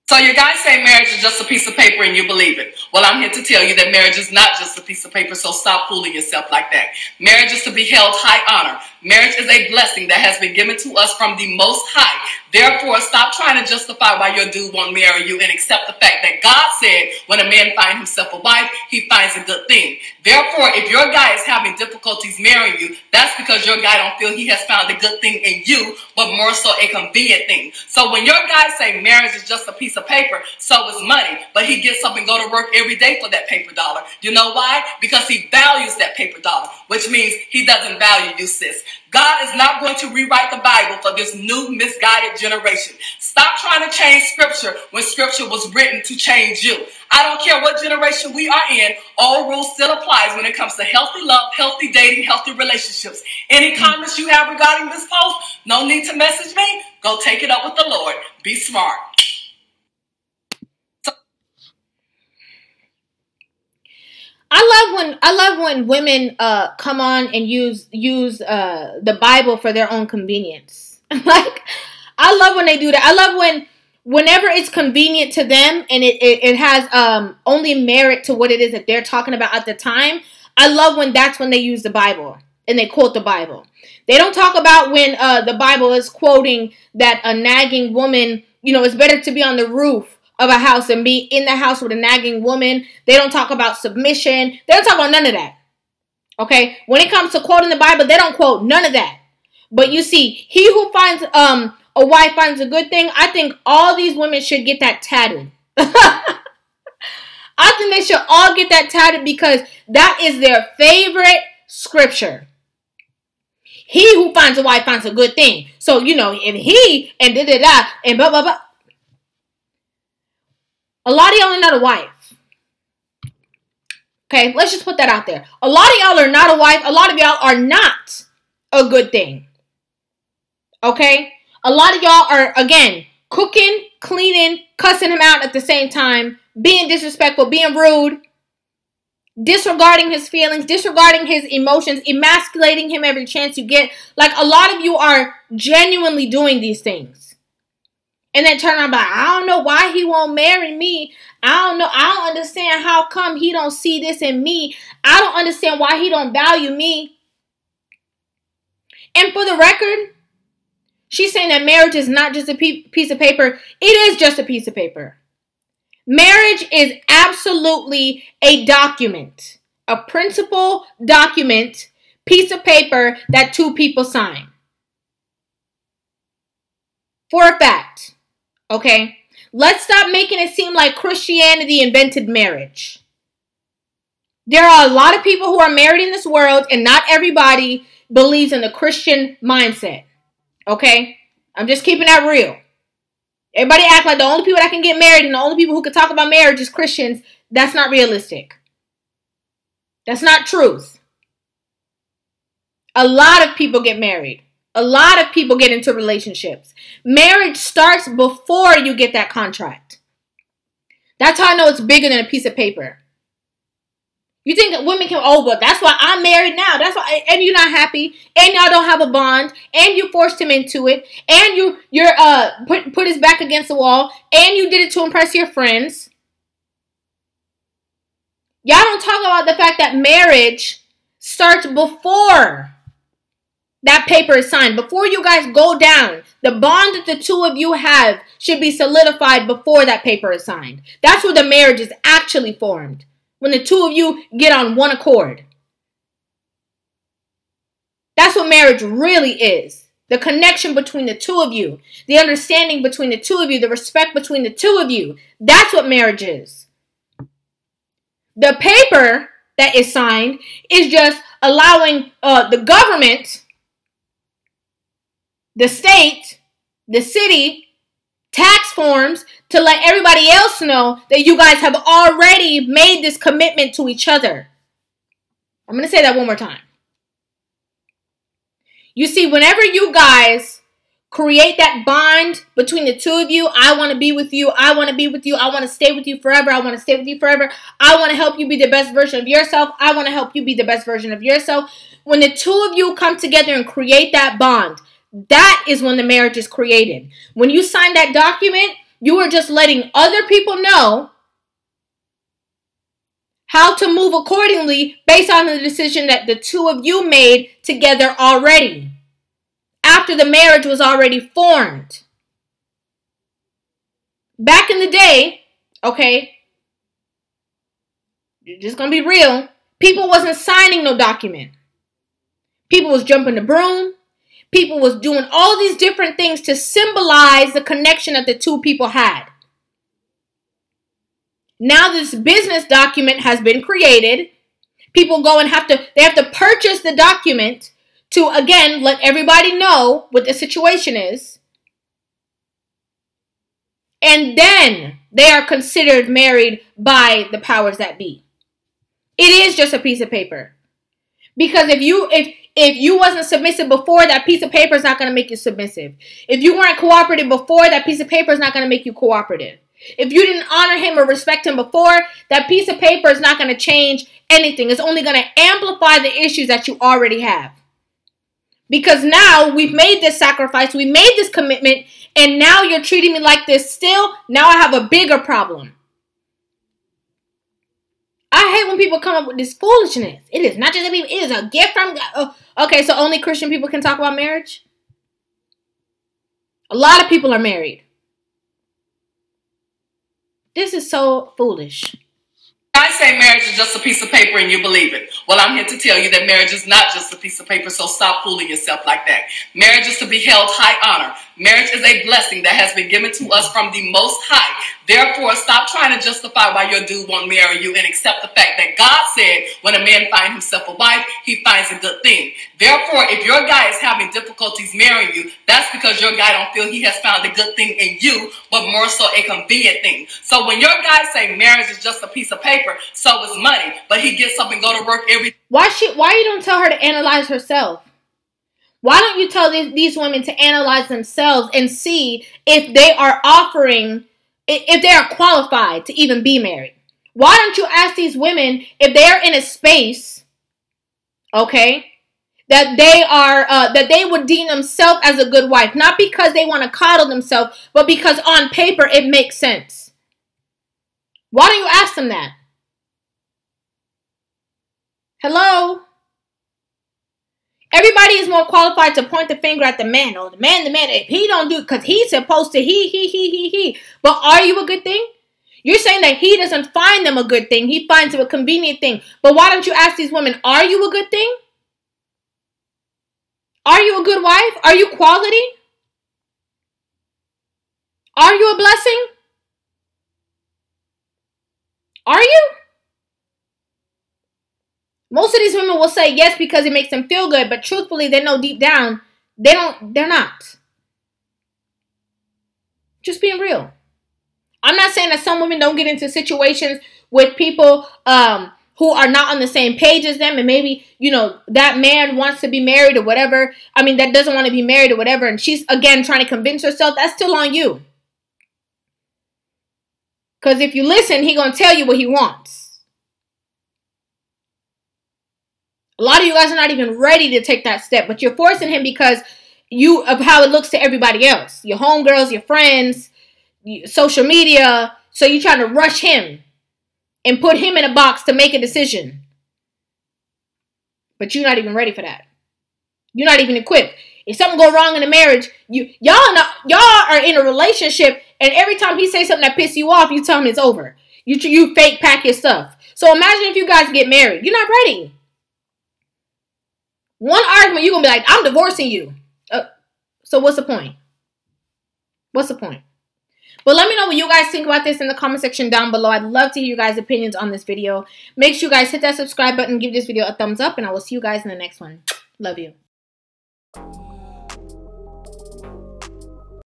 So you guys say marriage is just a piece of paper and you believe it. Well, I'm here to tell you that marriage is not just a piece of paper, so stop fooling yourself like that. Marriage is to be held high honor. Marriage is a blessing that has been given to us from the Most High. Therefore, stop trying to justify why your dude won't marry you and accept the fact that God said when a man finds himself a wife, he finds a good thing. Therefore, if your guy is having difficulties marrying you, that's because your guy don't feel he has found a good thing in you, but more so a convenient thing. So when your guy say marriage is just a piece of paper, so is money, but he gets up and go to work every day for that paper dollar. You know why? Because he values that paper dollar, which means he doesn't value you, sis. God is not going to rewrite the Bible for this new misguided generation. Stop trying to change scripture when scripture was written to change you. I don't care what generation we are in, all rules still applies when it comes to healthy love, healthy dating, healthy relationships. Any comments you have regarding this post, no need to message me. Go take it up with the Lord. Be smart. I love when women come on and use the Bible for their own convenience. Like, I love when they do that. I love whenever it's convenient to them and it has only merit to what it is that they're talking about at the time. I love when that's when they use the Bible and they quote the Bible. They don't talk about when the Bible is quoting that a nagging woman, it's better to be on the roof of a house and be in the house with a nagging woman. They don't talk about submission. They don't talk about none of that. Okay? When it comes to quoting the Bible, they don't quote none of that. But you see, he who finds a wife finds a good thing. I think all these women should get that tatted. I think they should all get that tatted because that is their favorite scripture. He who finds a wife finds a good thing. So, if he and da-da-da and blah, blah, blah. A lot of y'all are not a wife. Okay, let's just put that out there. A lot of y'all are not a wife. A lot of y'all are not a good thing. Okay? A lot of y'all are, again, cooking, cleaning, cussing him out at the same time, being disrespectful, being rude, disregarding his feelings, disregarding his emotions, emasculating him every chance you get. Like, a lot of you are genuinely doing these things. And then turn around like, I don't know why he won't marry me. I don't know. I don't understand how come he don't see this in me. I don't understand why he don't value me. And for the record, she's saying that marriage is not just a piece of paper. It is just a piece of paper. Marriage is absolutely a document. A principal document, piece of paper that two people sign. For a fact. Okay, let's stop making it seem like Christianity invented marriage. There are a lot of people who are married in this world, and not everybody believes in the Christian mindset. Okay, I'm just keeping that real. Everybody act like the only people that can get married and the only people who can talk about marriage is Christians. That's not realistic. That's not truth. A lot of people get married. A lot of people get into relationships. Marriage starts before you get that contract. That's how I know it's bigger than a piece of paper. You think that women can, but that's why I'm married now. That's why, and you're not happy, and y'all don't have a bond, and you forced him into it, and you're put his back against the wall, and you did it to impress your friends. Y'all don't talk about the fact that marriage starts before that paper is signed. Before you guys go down, the bond that the two of you have should be solidified before that paper is signed. That's where the marriage is actually formed. When the two of you get on one accord. That's what marriage really is. The connection between the two of you. The understanding between the two of you. The respect between the two of you. That's what marriage is. The paper that is signed is just allowing the government, the state, the city, tax forms to let everybody else know that you guys have already made this commitment to each other. I'm going to say that one more time. You see, whenever you guys create that bond between the two of you, I want to be with you, I want to be with you, I want to stay with you forever, I want to stay with you forever, I want to help you be the best version of yourself, I want to help you be the best version of yourself. When the two of you come together and create that bond, that is when the marriage is created. When you sign that document, You are just letting other people know how to move accordingly based on the decision that the two of you made together already, after the marriage was already formed. Back in the day, okay, just gonna be real, people wasn't signing no document. People was jumping the broom. People was doing all these different things to symbolize the connection that the two people had. Now this business document has been created. People go and have to purchase the document to, again, let everybody know what the situation is. And then they are considered married by the powers that be. It is just a piece of paper. Because if you wasn't submissive before, that piece of paper is not going to make you submissive. If you weren't cooperative before, that piece of paper is not going to make you cooperative. If you didn't honor him or respect him before, that piece of paper is not going to change anything. It's only going to amplify the issues that you already have. Because now we've made this sacrifice, we made this commitment, and now you're treating me like this still. Now I have a bigger problem. I hate when people come up with this foolishness. It is not just a people, it is a gift from God. Oh, okay, so only Christian people can talk about marriage? A lot of people are married. This is so foolish. I say marriage is just a piece of paper and you believe it. Well, I'm here to tell you that marriage is not just a piece of paper, so stop fooling yourself like that. Marriage is to be held high honor. Marriage is a blessing that has been given to us from the Most High. Therefore, stop trying to justify why your dude won't marry you and accept the fact that God said when a man finds himself a wife, he finds a good thing. Therefore, if your guy is having difficulties marrying you, that's because your guy don't feel he has found a good thing in you, but more so a convenient thing. So when your guy say marriage is just a piece of paper, so is money, but he gets up and go to work every... Why you don't tell her to analyze herself? Why don't you tell these women to analyze themselves and see if they are offering, if they are qualified to even be married? Why don't you ask these women if they're in a space, okay, that they are, that they would deem themselves as a good wife, not because they want to coddle themselves, but because on paper it makes sense. Why don't you ask them that? Hello? Everybody is more qualified to point the finger at the man. Oh, the man, if he don't do it because he's supposed to, he. But are you a good thing? You're saying that he doesn't find them a good thing. He finds them a convenient thing. But why don't you ask these women, are you a good thing? Are you a good wife? Are you quality? Are you a blessing? Are you? Most of these women will say yes because it makes them feel good, but truthfully, they know deep down, they're not. Just being real. I'm not saying that some women don't get into situations with people who are not on the same page as them, and maybe, you know, that man wants to be married or whatever. I mean, that doesn't want to be married or whatever, and she's, again, trying to convince herself. That's still on you. Because if you listen, he's going to tell you what he wants. A lot of you guys are not even ready to take that step, but you're forcing him because of how it looks to everybody else. Your homegirls, your friends, social media. So you're trying to rush him and put him in a box to make a decision. But you're not even ready for that. You're not even equipped. If something go wrong in a marriage, y'all are in a relationship, and every time he says something that pisses you off, you tell him it's over. You fake pack his stuff. So imagine if you guys get married. You're not ready. One argument, you're going to be like, I'm divorcing you. So what's the point? What's the point? But let me know what you guys think about this in the comment section down below. I'd love to hear you guys' opinions on this video. Make sure you guys hit that subscribe button, give this video a thumbs up, and I will see you guys in the next one. Love you.